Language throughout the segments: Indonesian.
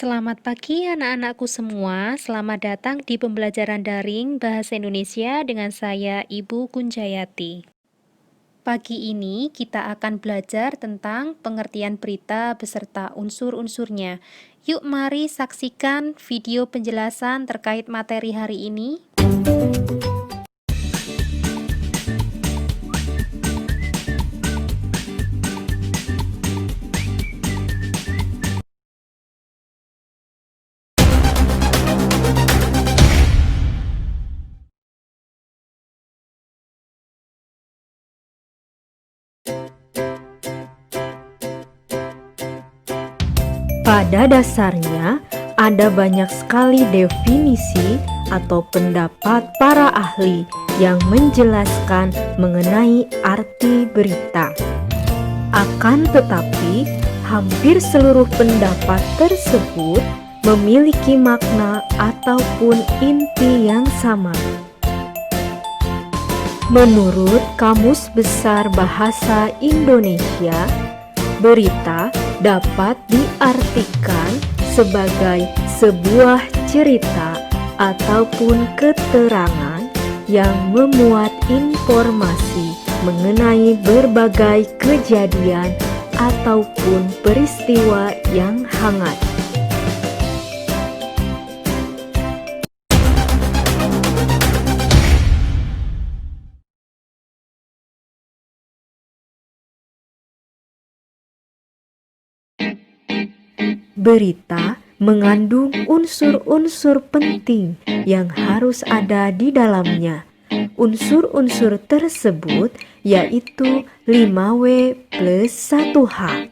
Selamat pagi anak-anakku semua, selamat datang di pembelajaran daring Bahasa Indonesia dengan saya Ibu Kunjayati. Pagi ini kita akan belajar tentang pengertian berita beserta unsur-unsurnya. Yuk mari saksikan video penjelasan terkait materi hari ini. Pada dasarnya, ada banyak sekali definisi atau pendapat para ahli yang menjelaskan mengenai arti berita. Akan tetapi, hampir seluruh pendapat tersebut memiliki makna ataupun inti yang sama. Menurut Kamus Besar Bahasa Indonesia, berita dapat diartikan sebagai sebuah cerita ataupun keterangan yang memuat informasi mengenai berbagai kejadian ataupun peristiwa yang hangat. Berita mengandung unsur-unsur penting yang harus ada di dalamnya. Unsur-unsur tersebut yaitu 5W plus 1H.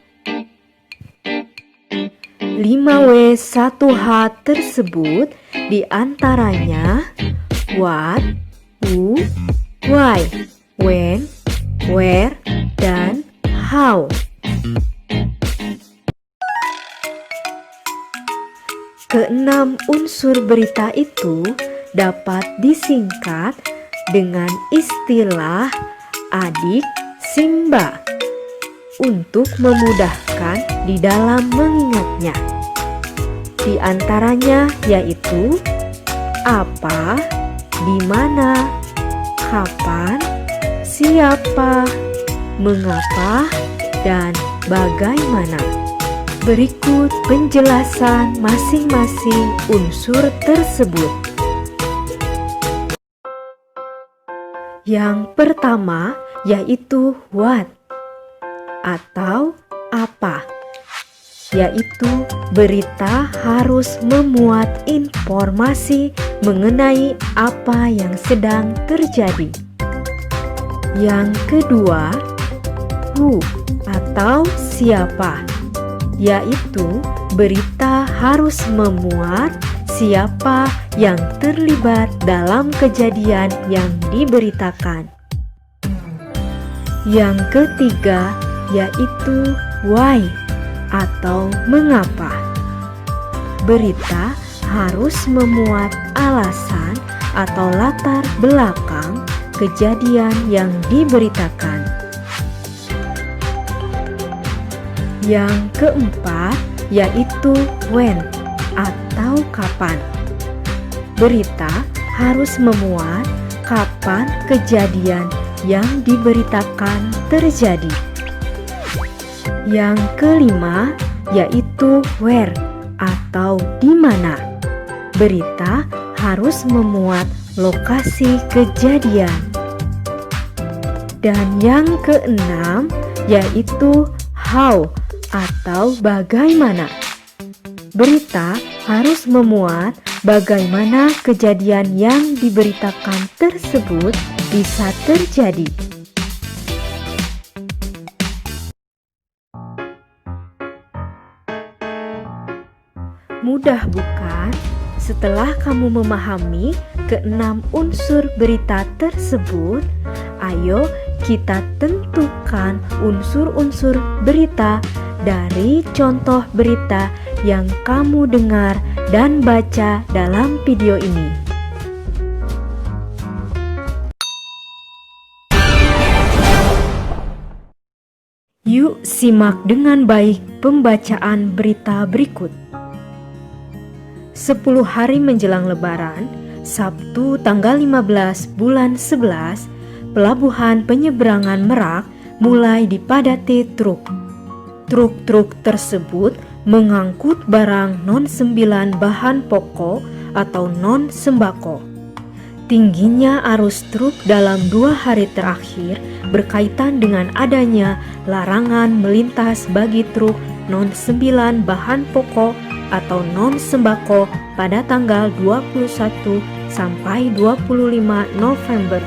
5W1H tersebut diantaranya what, who, why, when, where, dan how. Keenam unsur berita itu dapat disingkat dengan istilah adik Simba untuk memudahkan di dalam mengingatnya. Di antaranya yaitu apa, di mana, kapan, siapa, mengapa, dan bagaimana. Berikut penjelasan masing-masing unsur tersebut. Yang pertama yaitu what atau apa, yaitu berita harus memuat informasi mengenai apa yang sedang terjadi. Yang kedua, who atau siapa, yaitu berita harus memuat siapa yang terlibat dalam kejadian yang diberitakan. Yang ketiga yaitu why atau mengapa. Berita harus memuat alasan atau latar belakang kejadian yang diberitakan. Yang keempat yaitu when atau kapan. Berita harus memuat kapan kejadian yang diberitakan terjadi. Yang kelima yaitu where atau di mana. Berita harus memuat lokasi kejadian. Dan yang keenam yaitu how atau bagaimana. Berita harus memuat bagaimana kejadian yang diberitakan tersebut bisa terjadi. Mudah bukan? Setelah kamu memahami keenam unsur berita tersebut, ayo kita tentukan unsur-unsur berita dari contoh berita yang kamu dengar dan baca dalam video ini. Yuk simak dengan baik pembacaan berita berikut. 10 hari menjelang Lebaran, Sabtu tanggal 15 bulan 11, Pelabuhan Penyeberangan Merak mulai dipadati truk. Truk-truk tersebut mengangkut barang non-9 bahan pokok atau non-sembako. Tingginya arus truk dalam 2 hari terakhir berkaitan dengan adanya larangan melintas bagi truk non-9 bahan pokok atau non-sembako pada tanggal 21 sampai 25 November.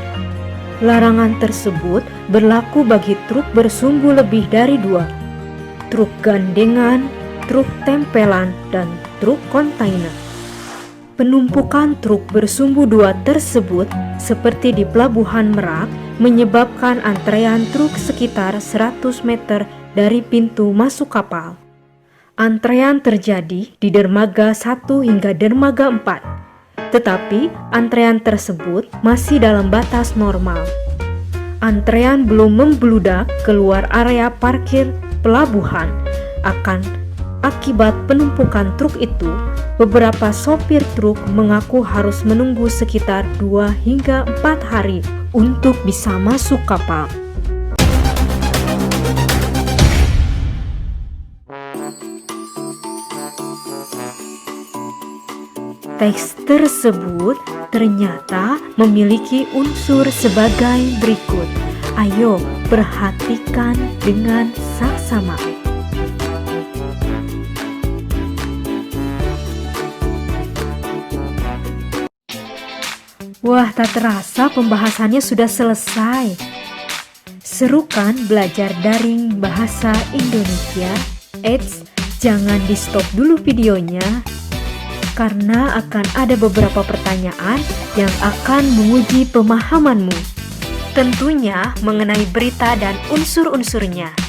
Larangan tersebut berlaku bagi truk bersumbu lebih dari 2, truk gandengan, truk tempelan, dan truk kontainer. Penumpukan truk bersumbu 2 tersebut seperti di Pelabuhan Merak menyebabkan antrean truk sekitar 100 meter dari pintu masuk kapal. Antrean terjadi di dermaga 1 hingga dermaga 4. Tetapi antrean tersebut masih dalam batas normal. Antrean belum membludak keluar area parkir pelabuhan. Akibat penumpukan truk itu, beberapa sopir truk mengaku harus menunggu sekitar 2 hingga 4 hari untuk bisa masuk kapal. Teks tersebut ternyata memiliki unsur sebagai berikut. Ayo perhatikan dengan saksama. Wah, tak terasa pembahasannya sudah selesai. Seru kan belajar daring bahasa Indonesia? Eits, jangan di stop dulu videonya, karena akan ada beberapa pertanyaan yang akan menguji pemahamanmu. Tentunya mengenai berita dan unsur-unsurnya.